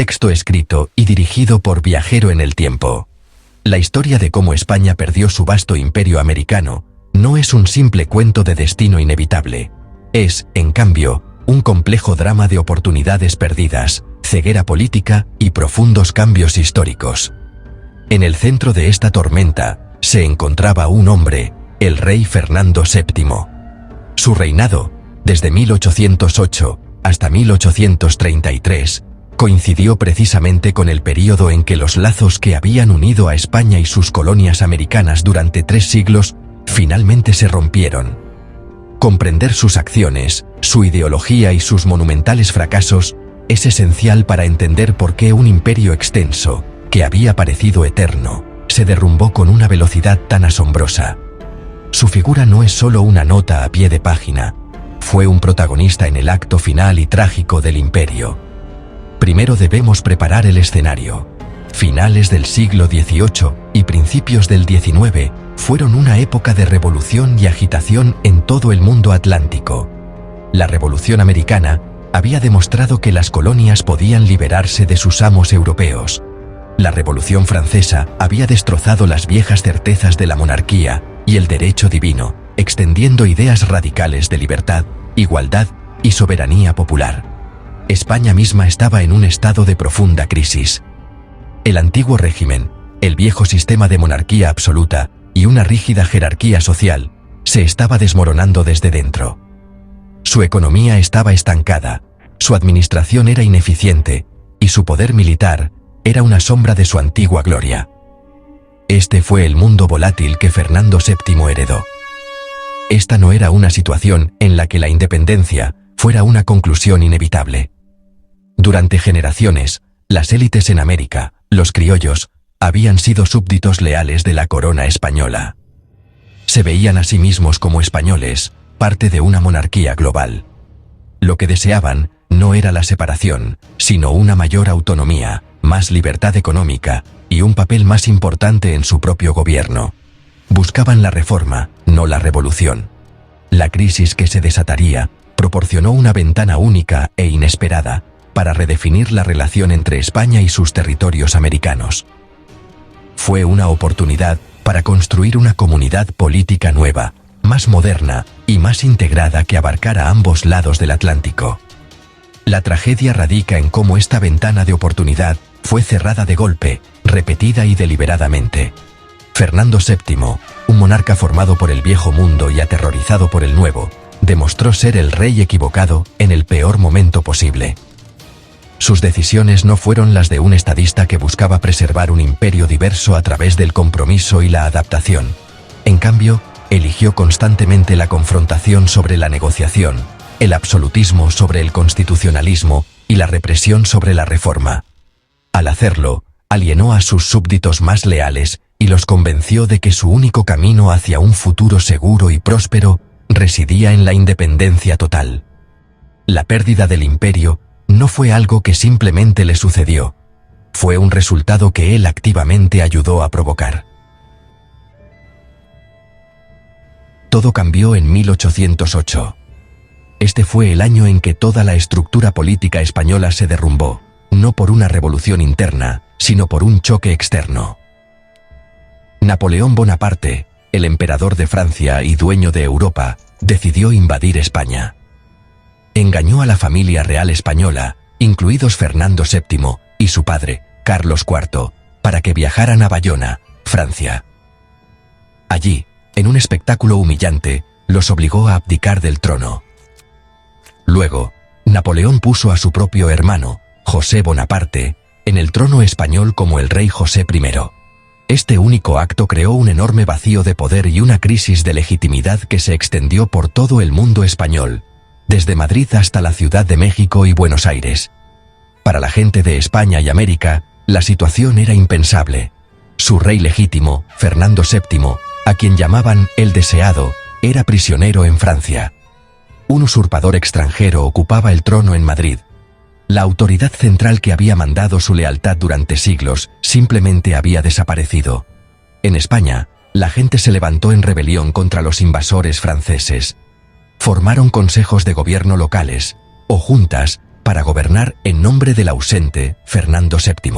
Texto escrito y dirigido por Viajero en el Tiempo. La historia de cómo España perdió su vasto imperio americano no es un simple cuento de destino inevitable. Es, en cambio, un complejo drama de oportunidades perdidas, ceguera política y profundos cambios históricos. En el centro de esta tormenta se encontraba un hombre, el rey Fernando VII. Su reinado, desde 1808 hasta 1833, coincidió precisamente con el período en que los lazos que habían unido a España y sus colonias americanas durante 3 siglos finalmente se rompieron. Comprender sus acciones, su ideología y sus monumentales fracasos es esencial para entender por qué un imperio extenso, que había parecido eterno, se derrumbó con una velocidad tan asombrosa. Su figura no es solo una nota a pie de página, fue un protagonista en el acto final y trágico del imperio. Primero debemos preparar el escenario. Finales del siglo XVIII y principios del XIX fueron una época de revolución y agitación en todo el mundo atlántico. La Revolución Americana había demostrado que las colonias podían liberarse de sus amos europeos. La Revolución Francesa había destrozado las viejas certezas de la monarquía y el derecho divino, extendiendo ideas radicales de libertad, igualdad y soberanía popular. España misma estaba en un estado de profunda crisis. El antiguo régimen, el viejo sistema de monarquía absoluta y una rígida jerarquía social, se estaba desmoronando desde dentro. Su economía estaba estancada, su administración era ineficiente y su poder militar era una sombra de su antigua gloria. Este fue el mundo volátil que Fernando VII heredó. Esta no era una situación en la que la independencia fuera una conclusión inevitable. Durante generaciones, las élites en América, los criollos, habían sido súbditos leales de la corona española. Se veían a sí mismos como españoles, parte de una monarquía global. Lo que deseaban no era la separación, sino una mayor autonomía, más libertad económica y un papel más importante en su propio gobierno. Buscaban la reforma, no la revolución. La crisis que se desataría proporcionó una ventana única e inesperada para redefinir la relación entre España y sus territorios americanos. Fue una oportunidad para construir una comunidad política nueva, más moderna y más integrada que abarcara ambos lados del Atlántico. La tragedia radica en cómo esta ventana de oportunidad fue cerrada de golpe, repetida y deliberadamente. Fernando VII, un monarca formado por el viejo mundo y aterrorizado por el nuevo, demostró ser el rey equivocado en el peor momento posible. Sus decisiones no fueron las de un estadista que buscaba preservar un imperio diverso a través del compromiso y la adaptación. En cambio, eligió constantemente la confrontación sobre la negociación, el absolutismo sobre el constitucionalismo y la represión sobre la reforma. Al hacerlo, alienó a sus súbditos más leales y los convenció de que su único camino hacia un futuro seguro y próspero residía en la independencia total. La pérdida del imperio no fue algo que simplemente le sucedió, fue un resultado que él activamente ayudó a provocar. Todo cambió en 1808. Este fue el año en que toda la estructura política española se derrumbó, no por una revolución interna, sino por un choque externo. Napoleón Bonaparte, el emperador de Francia y dueño de Europa, decidió invadir España. Engañó a la familia real española, incluidos Fernando VII y su padre, Carlos IV, para que viajaran a Bayona, Francia. Allí, en un espectáculo humillante, los obligó a abdicar del trono. Luego, Napoleón puso a su propio hermano, José Bonaparte, en el trono español como el rey José I. Este único acto creó un enorme vacío de poder y una crisis de legitimidad que se extendió por todo el mundo español, desde Madrid hasta la Ciudad de México y Buenos Aires. Para la gente de España y América, la situación era impensable. Su rey legítimo, Fernando VII, a quien llamaban el Deseado, era prisionero en Francia. Un usurpador extranjero ocupaba el trono en Madrid. La autoridad central que había mandado su lealtad durante siglos simplemente había desaparecido. En España, la gente se levantó en rebelión contra los invasores franceses. Formaron consejos de gobierno locales, o juntas, para gobernar en nombre del ausente Fernando VII.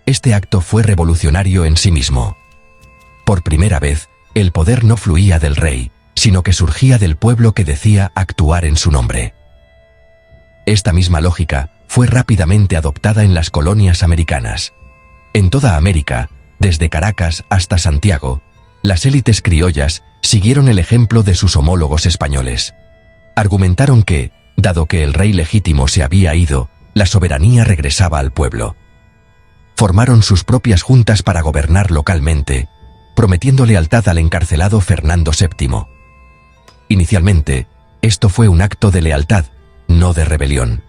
Este acto fue revolucionario en sí mismo. Por primera vez, el poder no fluía del rey, sino que surgía del pueblo que decía actuar en su nombre. Esta misma lógica fue rápidamente adoptada en las colonias americanas. En toda América, desde Caracas hasta Santiago, las élites criollas siguieron el ejemplo de sus homólogos españoles. Argumentaron que, dado que el rey legítimo se había ido, la soberanía regresaba al pueblo. Formaron sus propias juntas para gobernar localmente, prometiendo lealtad al encarcelado Fernando VII. Inicialmente, esto fue un acto de lealtad, no de rebelión.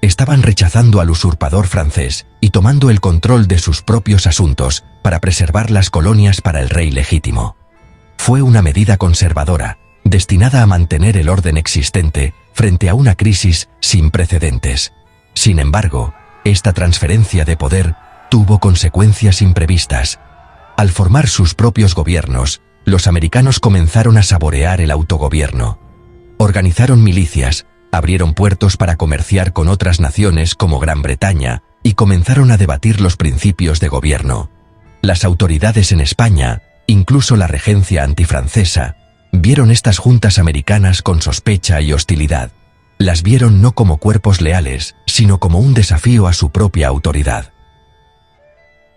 Estaban rechazando al usurpador francés y tomando el control de sus propios asuntos para preservar las colonias para el rey legítimo. Fue una medida conservadora, destinada a mantener el orden existente frente a una crisis sin precedentes. Sin embargo, esta transferencia de poder tuvo consecuencias imprevistas. Al formar sus propios gobiernos, los americanos comenzaron a saborear el autogobierno. Organizaron milicias, abrieron puertos para comerciar con otras naciones como Gran Bretaña y comenzaron a debatir los principios de gobierno. Las autoridades en España, incluso la regencia antifrancesa, vieron estas juntas americanas con sospecha y hostilidad. Las vieron no como cuerpos leales, sino como un desafío a su propia autoridad.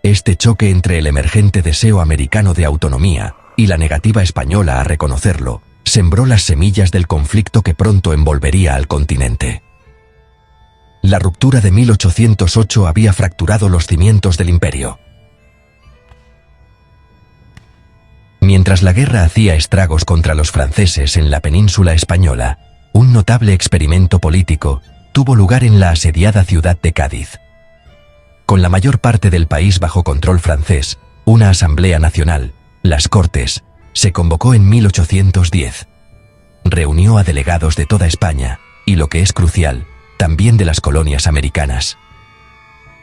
Este choque entre el emergente deseo americano de autonomía y la negativa española a reconocerlo, sembró las semillas del conflicto que pronto envolvería al continente. La ruptura de 1808 había fracturado los cimientos del imperio. Mientras la guerra hacía estragos contra los franceses en la península española, un notable experimento político tuvo lugar en la asediada ciudad de Cádiz. Con la mayor parte del país bajo control francés, una asamblea nacional, las Cortes, se convocó en 1810. Reunió a delegados de toda España y, lo que es crucial, también de las colonias americanas.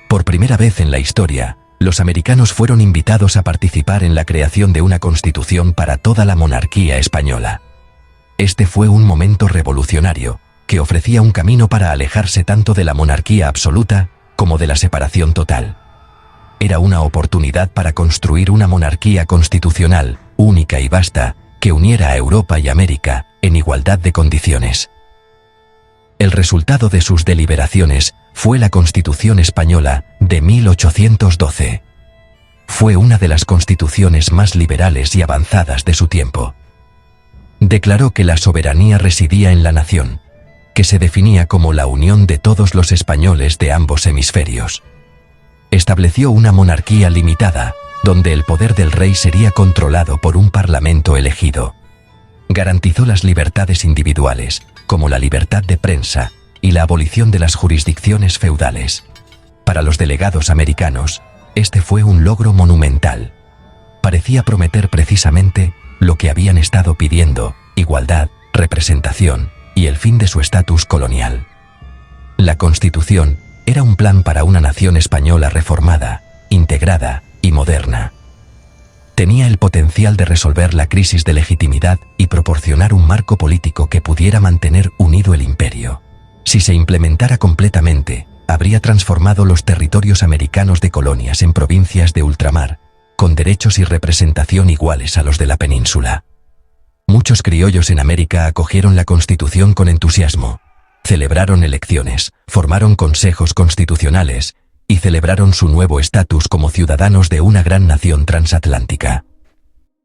Por primera vez en la historia, los americanos fueron invitados a participar en la creación de una constitución para toda la monarquía española. Este fue un momento revolucionario, que ofrecía un camino para alejarse tanto de la monarquía absoluta como de la separación total. Era una oportunidad para construir una monarquía constitucional, única y vasta, que uniera a Europa y América en igualdad de condiciones. El resultado de sus deliberaciones fue la Constitución Española de 1812. Fue una de las constituciones más liberales y avanzadas de su tiempo. Declaró que la soberanía residía en la nación, que se definía como la unión de todos los españoles de ambos hemisferios. Estableció una monarquía limitada, donde el poder del rey sería controlado por un parlamento elegido. Garantizó las libertades individuales, como la libertad de prensa y la abolición de las jurisdicciones feudales. Para los delegados americanos, este fue un logro monumental. Parecía prometer precisamente lo que habían estado pidiendo: igualdad, representación y el fin de su estatus colonial. La Constitución era un plan para una nación española reformada, integrada y moderna. Tenía el potencial de resolver la crisis de legitimidad y proporcionar un marco político que pudiera mantener unido el imperio. Si se implementara completamente, habría transformado los territorios americanos de colonias en provincias de ultramar, con derechos y representación iguales a los de la península. Muchos criollos en América acogieron la Constitución con entusiasmo. Celebraron elecciones, formaron consejos constitucionales y celebraron su nuevo estatus como ciudadanos de una gran nación transatlántica.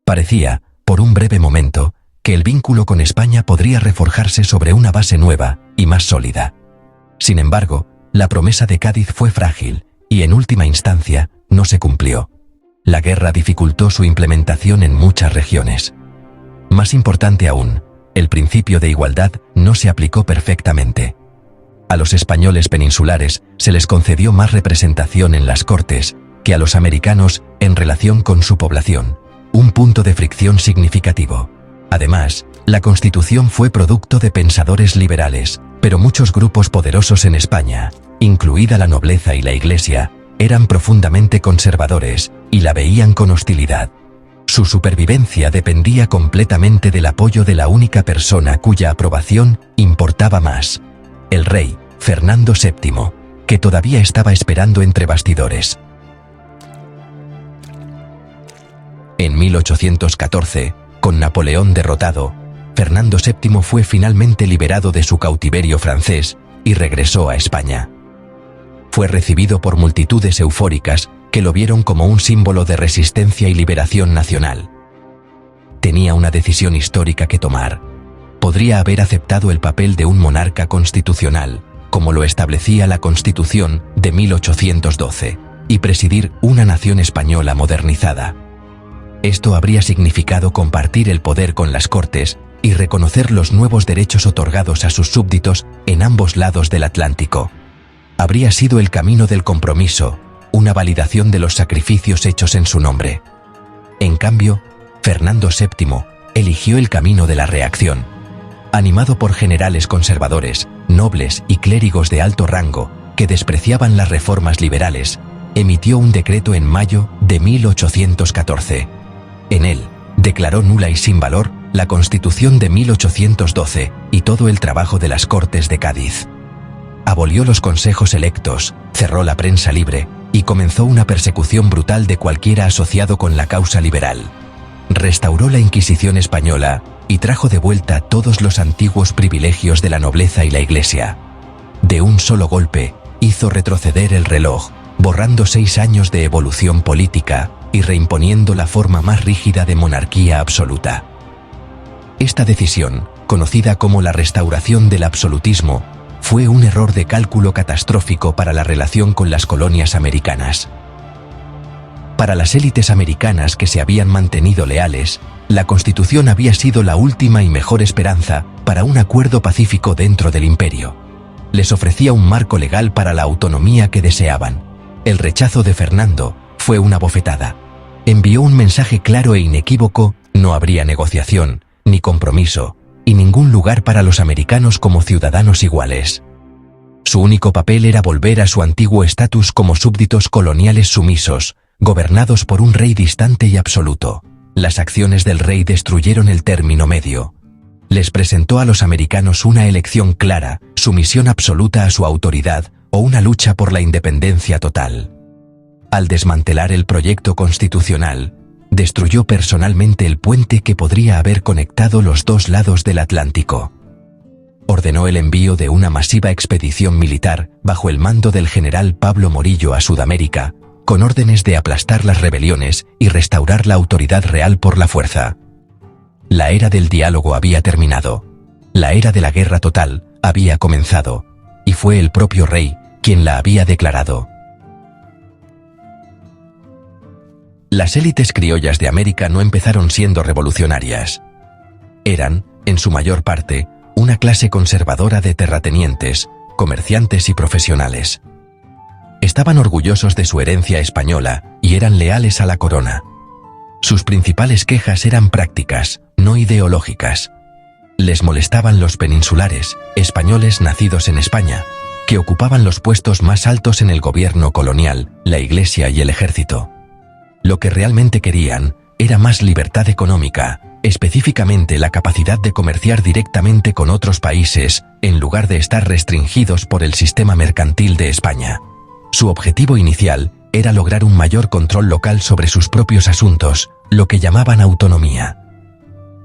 Parecía, por un breve momento, que el vínculo con España podría reforjarse sobre una base nueva y más sólida. Sin embargo, la promesa de Cádiz fue frágil y, en última instancia, no se cumplió. La guerra dificultó su implementación en muchas regiones. Más importante aún, el principio de igualdad no se aplicó perfectamente. A los españoles peninsulares se les concedió más representación en las Cortes que a los americanos en relación con su población, un punto de fricción significativo. Además, la Constitución fue producto de pensadores liberales, pero muchos grupos poderosos en España, incluida la nobleza y la Iglesia, eran profundamente conservadores y la veían con hostilidad. Su supervivencia dependía completamente del apoyo de la única persona cuya aprobación importaba más: el rey, Fernando VII, que todavía estaba esperando entre bastidores. En 1814, con Napoleón derrotado, Fernando VII fue finalmente liberado de su cautiverio francés y regresó a España. Fue recibido por multitudes eufóricas que lo vieron como un símbolo de resistencia y liberación nacional. Tenía una decisión histórica que tomar. Podría haber aceptado el papel de un monarca constitucional, como lo establecía la Constitución de 1812, y presidir una nación española modernizada. Esto habría significado compartir el poder con las Cortes y reconocer los nuevos derechos otorgados a sus súbditos en ambos lados del Atlántico. Habría sido el camino del compromiso, una validación de los sacrificios hechos en su nombre. En cambio, Fernando VII eligió el camino de la reacción. Animado por generales conservadores, nobles y clérigos de alto rango que despreciaban las reformas liberales, emitió un decreto en mayo de 1814. En él, declaró nula y sin valor la Constitución de 1812 y todo el trabajo de las Cortes de Cádiz. Abolió los consejos electos, cerró la prensa libre y comenzó una persecución brutal de cualquiera asociado con la causa liberal. Restauró la Inquisición española y trajo de vuelta todos los antiguos privilegios de la nobleza y la Iglesia. De un solo golpe, hizo retroceder el reloj, borrando 6 años de evolución política y reimponiendo la forma más rígida de monarquía absoluta. Esta decisión, conocida como la restauración del absolutismo, fue un error de cálculo catastrófico para la relación con las colonias americanas. Para las élites americanas que se habían mantenido leales, la Constitución había sido la última y mejor esperanza para un acuerdo pacífico dentro del imperio. Les ofrecía un marco legal para la autonomía que deseaban. El rechazo de Fernando fue una bofetada. Envió un mensaje claro e inequívoco: no habría negociación, ni compromiso, y ningún lugar para los americanos como ciudadanos iguales. Su único papel era volver a su antiguo estatus como súbditos coloniales sumisos, gobernados por un rey distante y absoluto. Las acciones del rey destruyeron el término medio. Les presentó a los americanos una elección clara: sumisión absoluta a su autoridad o una lucha por la independencia total. Al desmantelar el proyecto constitucional, destruyó personalmente el puente que podría haber conectado los dos lados del Atlántico. Ordenó el envío de una masiva expedición militar bajo el mando del general Pablo Morillo a Sudamérica, con órdenes de aplastar las rebeliones y restaurar la autoridad real por la fuerza. La era del diálogo había terminado. La era de la guerra total había comenzado, y fue el propio rey quien la había declarado. Las élites criollas de América no empezaron siendo revolucionarias. Eran, en su mayor parte, una clase conservadora de terratenientes, comerciantes y profesionales. Estaban orgullosos de su herencia española y eran leales a la corona. Sus principales quejas eran prácticas, no ideológicas. Les molestaban los peninsulares, españoles nacidos en España, que ocupaban los puestos más altos en el gobierno colonial, la Iglesia y el ejército. Lo que realmente querían era más libertad económica, específicamente la capacidad de comerciar directamente con otros países, en lugar de estar restringidos por el sistema mercantil de España. Su objetivo inicial era lograr un mayor control local sobre sus propios asuntos, lo que llamaban autonomía.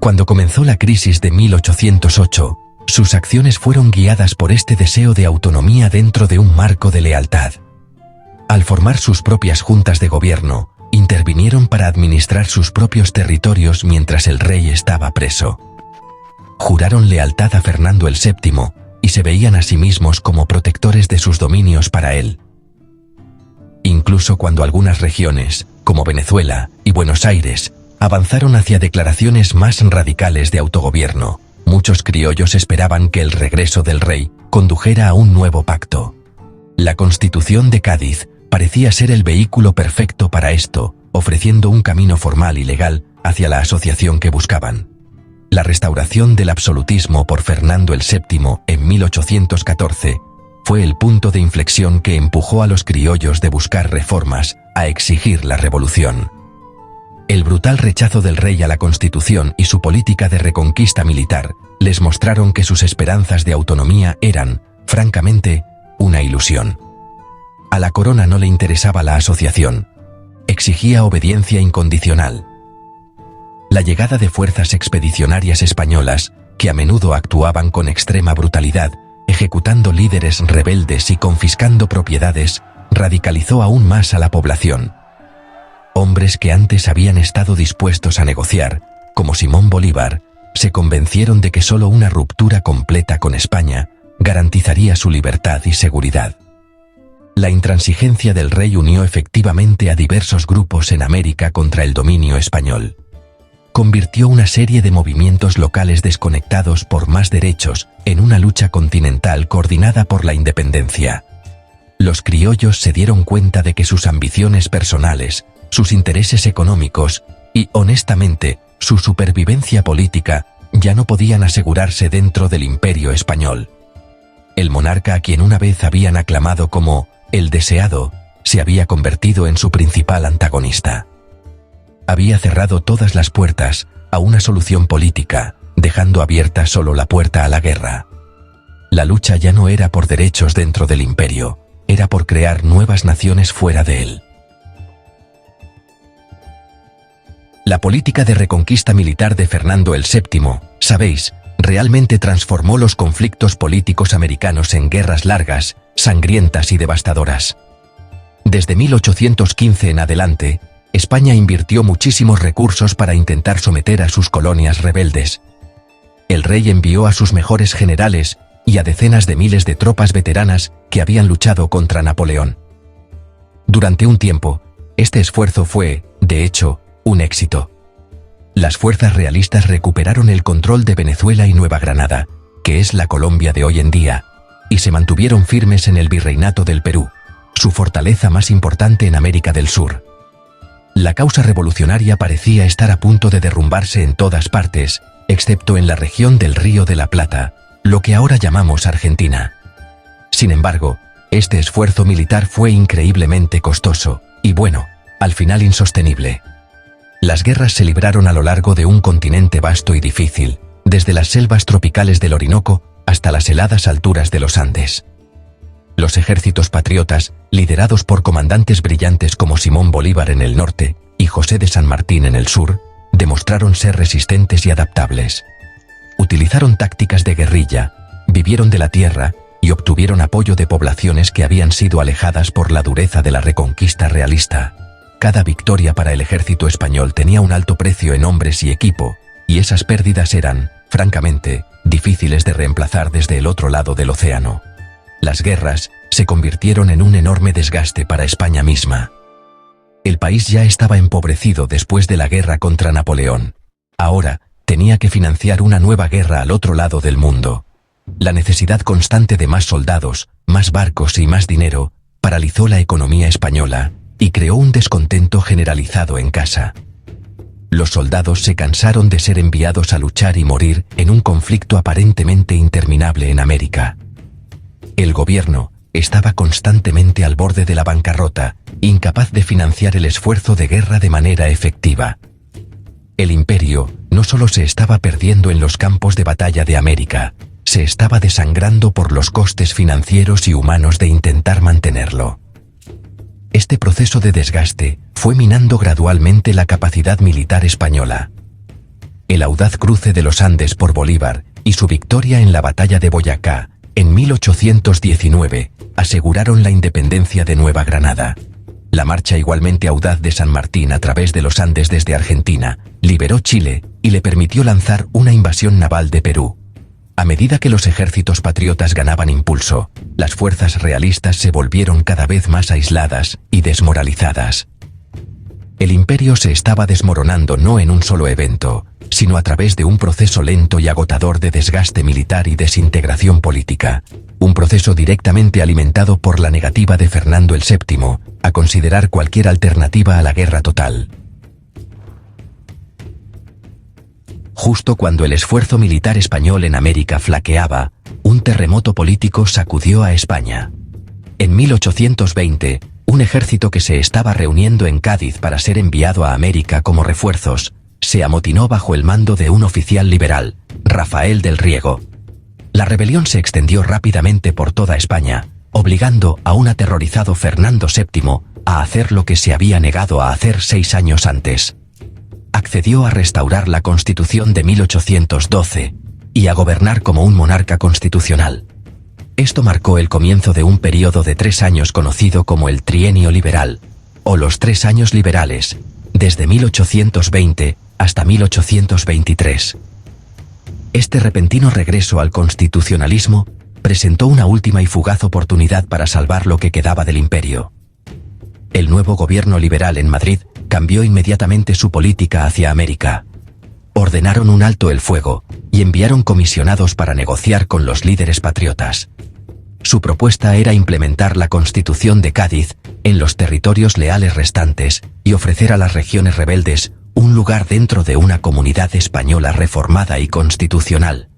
Cuando comenzó la crisis de 1808, sus acciones fueron guiadas por este deseo de autonomía dentro de un marco de lealtad. Al formar sus propias juntas de gobierno, intervinieron para administrar sus propios territorios mientras el rey estaba preso. Juraron lealtad a Fernando el VII y se veían a sí mismos como protectores de sus dominios para él. Incluso cuando algunas regiones, como Venezuela y Buenos Aires, avanzaron hacia declaraciones más radicales de autogobierno, muchos criollos esperaban que el regreso del rey condujera a un nuevo pacto. La Constitución de Cádiz parecía ser el vehículo perfecto para esto, ofreciendo un camino formal y legal hacia la asociación que buscaban. La restauración del absolutismo por Fernando el VII en 1814 fue el punto de inflexión que empujó a los criollos de buscar reformas a exigir la revolución. El brutal rechazo del rey a la Constitución y su política de reconquista militar les mostraron que sus esperanzas de autonomía eran, Francamente, una ilusión. A la corona no le interesaba la asociación. Exigía obediencia incondicional. La llegada de fuerzas expedicionarias españolas, que a menudo actuaban con extrema brutalidad, ejecutando líderes rebeldes y confiscando propiedades, radicalizó aún más a la población. Hombres que antes habían estado dispuestos a negociar, como Simón Bolívar, se convencieron de que solo una ruptura completa con España garantizaría su libertad y seguridad. La intransigencia del rey unió efectivamente a diversos grupos en América contra el dominio español. Convirtió una serie de movimientos locales desconectados por más derechos en una lucha continental coordinada por la independencia. Los criollos se dieron cuenta de que sus ambiciones personales, sus intereses económicos y, honestamente, su supervivencia política ya no podían asegurarse dentro del imperio español. El monarca a quien una vez habían aclamado como el deseado, se había convertido en su principal antagonista. Había cerrado todas las puertas a una solución política, dejando abierta solo la puerta a la guerra. La lucha ya no era por derechos dentro del imperio, era por crear nuevas naciones fuera de él. La política de reconquista militar de Fernando el VII, sabéis, realmente transformó los conflictos políticos americanos en guerras largas, sangrientas y devastadoras. Desde 1815 en adelante, España invirtió muchísimos recursos para intentar someter a sus colonias rebeldes. El rey envió a sus mejores generales y a decenas de miles de tropas veteranas que habían luchado contra Napoleón. Durante un tiempo, este esfuerzo fue, de hecho, un éxito. Las fuerzas realistas recuperaron el control de Venezuela y Nueva Granada, que es la Colombia de hoy en día, y se mantuvieron firmes en el Virreinato del Perú, su fortaleza más importante en América del Sur. La causa revolucionaria parecía estar a punto de derrumbarse en todas partes, excepto en la región del Río de la Plata, lo que ahora llamamos Argentina. Sin embargo, este esfuerzo militar fue increíblemente costoso, y bueno, al final insostenible. Las guerras se libraron a lo largo de un continente vasto y difícil, desde las selvas tropicales del Orinoco hasta las heladas alturas de los Andes. Los ejércitos patriotas, liderados por comandantes brillantes como Simón Bolívar en el norte y José de San Martín en el sur, demostraron ser resistentes y adaptables. Utilizaron tácticas de guerrilla, vivieron de la tierra y obtuvieron apoyo de poblaciones que habían sido alejadas por la dureza de la reconquista realista. Cada victoria para el ejército español tenía un alto precio en hombres y equipo, y esas pérdidas eran, francamente, difíciles de reemplazar desde el otro lado del océano. Las guerras se convirtieron en un enorme desgaste para España misma. El país ya estaba empobrecido después de la guerra contra Napoleón. Ahora, tenía que financiar una nueva guerra al otro lado del mundo. La necesidad constante de más soldados, más barcos y más dinero paralizó la economía española y creó un descontento generalizado en casa. Los soldados se cansaron de ser enviados a luchar y morir en un conflicto aparentemente interminable en América. El gobierno estaba constantemente al borde de la bancarrota, incapaz de financiar el esfuerzo de guerra de manera efectiva. El imperio no solo se estaba perdiendo en los campos de batalla de América, se estaba desangrando por los costes financieros y humanos de intentar mantenerlo. Este proceso de desgaste fue minando gradualmente la capacidad militar española. El audaz cruce de los Andes por Bolívar y su victoria en la batalla de Boyacá, en 1819, aseguraron la independencia de Nueva Granada. La marcha igualmente audaz de San Martín a través de los Andes desde Argentina liberó Chile y le permitió lanzar una invasión naval de Perú. A medida que los ejércitos patriotas ganaban impulso, las fuerzas realistas se volvieron cada vez más aisladas y desmoralizadas. El imperio se estaba desmoronando no en un solo evento, sino a través de un proceso lento y agotador de desgaste militar y desintegración política, un proceso directamente alimentado por la negativa de Fernando el VII a considerar cualquier alternativa a la guerra total. Justo cuando el esfuerzo militar español en América flaqueaba, un terremoto político sacudió a España. En 1820, un ejército que se estaba reuniendo en Cádiz para ser enviado a América como refuerzos, se amotinó bajo el mando de un oficial liberal, Rafael del Riego. La rebelión se extendió rápidamente por toda España, obligando a un aterrorizado Fernando VII a hacer lo que se había negado a hacer 6 años antes. Accedió a restaurar la Constitución de 1812 y a gobernar como un monarca constitucional. Esto marcó el comienzo de un período de 3 años conocido como el Trienio Liberal, o los 3 años liberales, desde 1820 hasta 1823. Este repentino regreso al constitucionalismo presentó una última y fugaz oportunidad para salvar lo que quedaba del imperio. El nuevo gobierno liberal en Madrid cambió inmediatamente su política hacia América. Ordenaron un alto el fuego y enviaron comisionados para negociar con los líderes patriotas. Su propuesta era implementar la Constitución de Cádiz en los territorios leales restantes y ofrecer a las regiones rebeldes un lugar dentro de una comunidad española reformada y constitucional.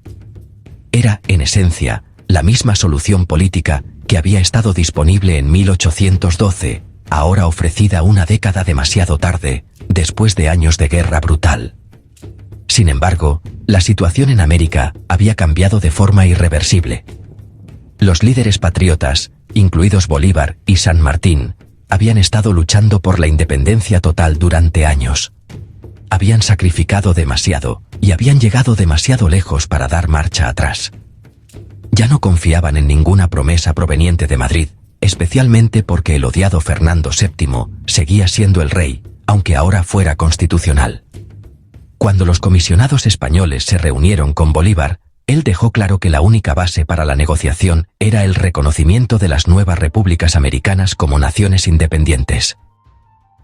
Era, en esencia, la misma solución política que había estado disponible en 1812, ahora ofrecida una década demasiado tarde, después de años de guerra brutal. Sin embargo, la situación en América había cambiado de forma irreversible. Los líderes patriotas, incluidos Bolívar y San Martín, habían estado luchando por la independencia total durante años. Habían sacrificado demasiado y habían llegado demasiado lejos para dar marcha atrás. Ya no confiaban en ninguna promesa proveniente de Madrid, especialmente porque el odiado Fernando VII seguía siendo el rey, aunque ahora fuera constitucional. Cuando los comisionados españoles se reunieron con Bolívar, él dejó claro que la única base para la negociación era el reconocimiento de las nuevas repúblicas americanas como naciones independientes.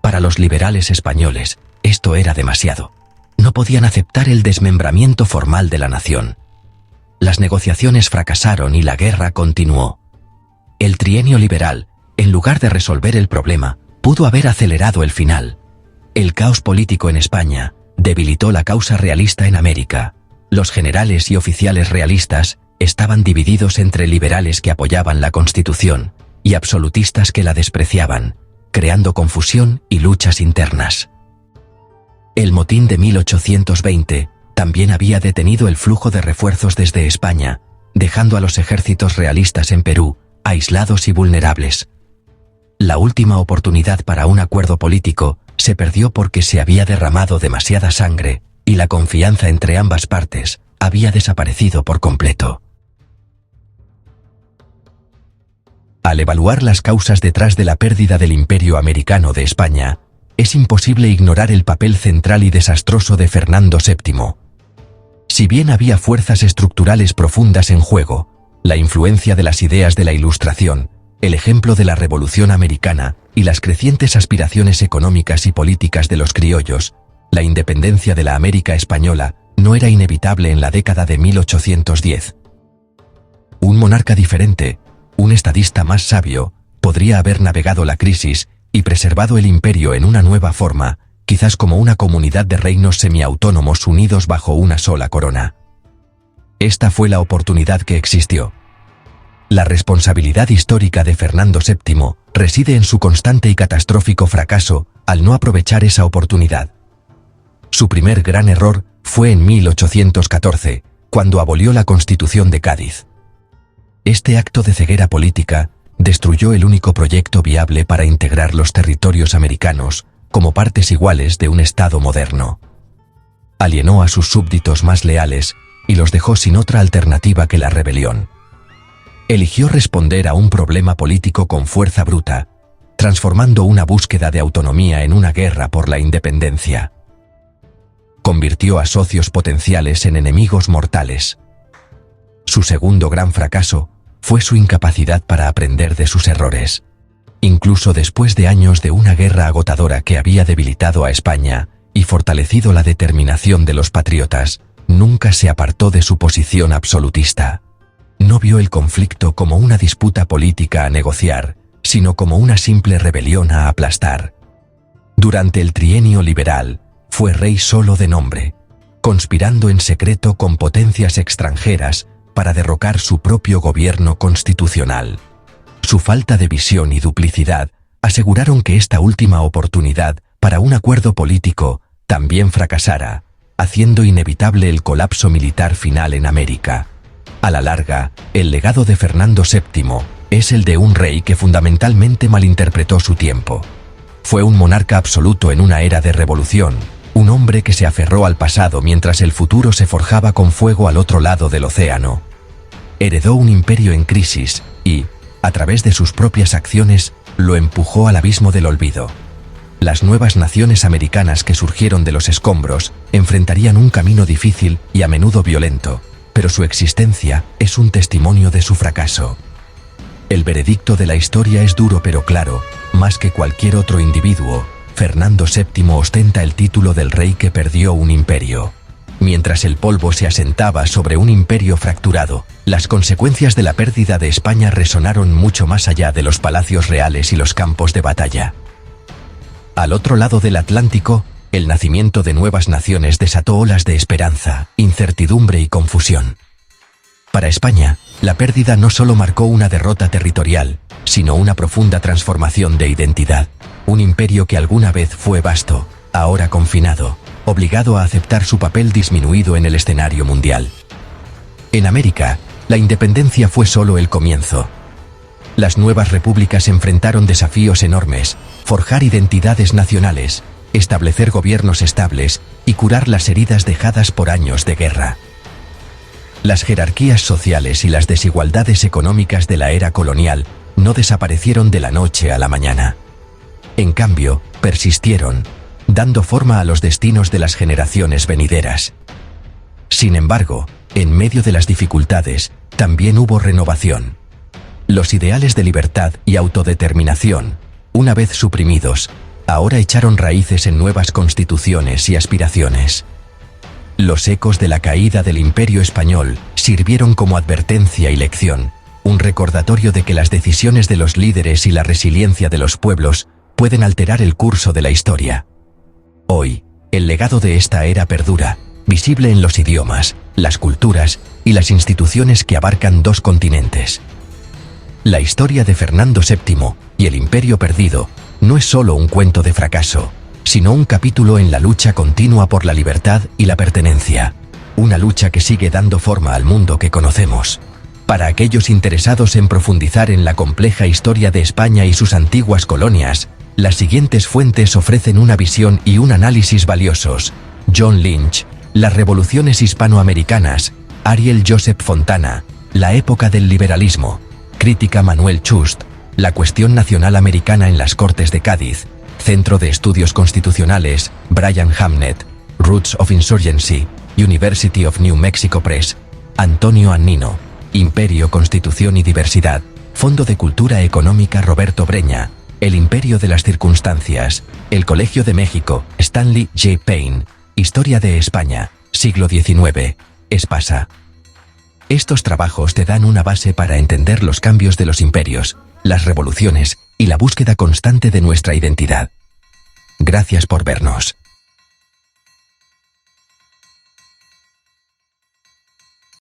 Para los liberales españoles, esto era demasiado. No podían aceptar el desmembramiento formal de la nación. Las negociaciones fracasaron y la guerra continuó. El trienio liberal, en lugar de resolver el problema, pudo haber acelerado el final. El caos político en España debilitó la causa realista en América. Los generales y oficiales realistas estaban divididos entre liberales que apoyaban la Constitución y absolutistas que la despreciaban, creando confusión y luchas internas. El motín de 1820 también había detenido el flujo de refuerzos desde España, dejando a los ejércitos realistas en Perú aislados y vulnerables. La última oportunidad para un acuerdo político se perdió porque se había derramado demasiada sangre y la confianza entre ambas partes había desaparecido por completo. Al evaluar las causas detrás de la pérdida del Imperio Americano de España, es imposible ignorar el papel central y desastroso de Fernando VII. Si bien había fuerzas estructurales profundas en juego, la influencia de las ideas de la Ilustración, el ejemplo de la Revolución Americana y las crecientes aspiraciones económicas y políticas de los criollos, la independencia de la América española no era inevitable en la década de 1810. Un monarca diferente, un estadista más sabio, podría haber navegado la crisis y preservado el imperio en una nueva forma, quizás como una comunidad de reinos semiautónomos unidos bajo una sola corona. Esta fue la oportunidad que existió. La responsabilidad histórica de Fernando VII reside en su constante y catastrófico fracaso al no aprovechar esa oportunidad. Su primer gran error fue en 1814, cuando abolió la Constitución de Cádiz. Este acto de ceguera política destruyó el único proyecto viable para integrar los territorios americanos como partes iguales de un Estado moderno. Alienó a sus súbditos más leales y los dejó sin otra alternativa que la rebelión. Eligió responder a un problema político con fuerza bruta, transformando una búsqueda de autonomía en una guerra por la independencia. Convirtió a socios potenciales en enemigos mortales. Su segundo gran fracaso fue su incapacidad para aprender de sus errores. Incluso después de años de una guerra agotadora que había debilitado a España y fortalecido la determinación de los patriotas, nunca se apartó de su posición absolutista. No vio el conflicto como una disputa política a negociar, sino como una simple rebelión a aplastar. Durante el trienio liberal, fue rey solo de nombre, conspirando en secreto con potencias extranjeras para derrocar su propio gobierno constitucional. Su falta de visión y duplicidad aseguraron que esta última oportunidad para un acuerdo político también fracasara, haciendo inevitable el colapso militar final en América. A la larga, el legado de Fernando VII es el de un rey que fundamentalmente malinterpretó su tiempo. Fue un monarca absoluto en una era de revolución, un hombre que se aferró al pasado mientras el futuro se forjaba con fuego al otro lado del océano. Heredó un imperio en crisis y, a través de sus propias acciones, lo empujó al abismo del olvido. Las nuevas naciones americanas que surgieron de los escombros enfrentarían un camino difícil y a menudo violento, pero su existencia es un testimonio de su fracaso. El veredicto de la historia es duro pero claro: más que cualquier otro individuo, Fernando VII ostenta el título del rey que perdió un imperio. Mientras el polvo se asentaba sobre un imperio fracturado, las consecuencias de la pérdida de España resonaron mucho más allá de los palacios reales y los campos de batalla. Al otro lado del Atlántico, el nacimiento de nuevas naciones desató olas de esperanza, incertidumbre y confusión. Para España, la pérdida no solo marcó una derrota territorial, sino una profunda transformación de identidad. Un imperio que alguna vez fue vasto, ahora confinado, obligado a aceptar su papel disminuido en el escenario mundial. En América, la independencia fue solo el comienzo. Las nuevas repúblicas enfrentaron desafíos enormes: forjar identidades nacionales, establecer gobiernos estables y curar las heridas dejadas por años de guerra. Las jerarquías sociales y las desigualdades económicas de la era colonial no desaparecieron de la noche a la mañana. En cambio, persistieron, dando forma a los destinos de las generaciones venideras. Sin embargo, en medio de las dificultades, también hubo renovación. Los ideales de libertad y autodeterminación, una vez suprimidos, ahora echaron raíces en nuevas constituciones y aspiraciones. Los ecos de la caída del Imperio español sirvieron como advertencia y lección, un recordatorio de que las decisiones de los líderes y la resiliencia de los pueblos pueden alterar el curso de la historia. Hoy, el legado de esta era perdura, visible en los idiomas, las culturas y las instituciones que abarcan dos continentes. La historia de Fernando VII y el Imperio perdido no es solo un cuento de fracaso, sino un capítulo en la lucha continua por la libertad y la pertenencia, una lucha que sigue dando forma al mundo que conocemos. Para aquellos interesados en profundizar en la compleja historia de España y sus antiguas colonias, las siguientes fuentes ofrecen una visión y un análisis valiosos: John Lynch, Las revoluciones hispanoamericanas, Ariel Joseph Fontana, La época del liberalismo, Crítica Manuel Chust, La cuestión nacional americana en las Cortes de Cádiz, Centro de Estudios Constitucionales, Brian Hamnet, Roots of Insurgency, University of New Mexico Press, Antonio Annino, Imperio, Constitución y Diversidad, Fondo de Cultura Económica Roberto Breña, El Imperio de las Circunstancias, El Colegio de México, Stanley J. Payne, Historia de España, siglo XIX, Espasa. Estos trabajos te dan una base para entender los cambios de los imperios, las revoluciones y la búsqueda constante de nuestra identidad. Gracias por vernos.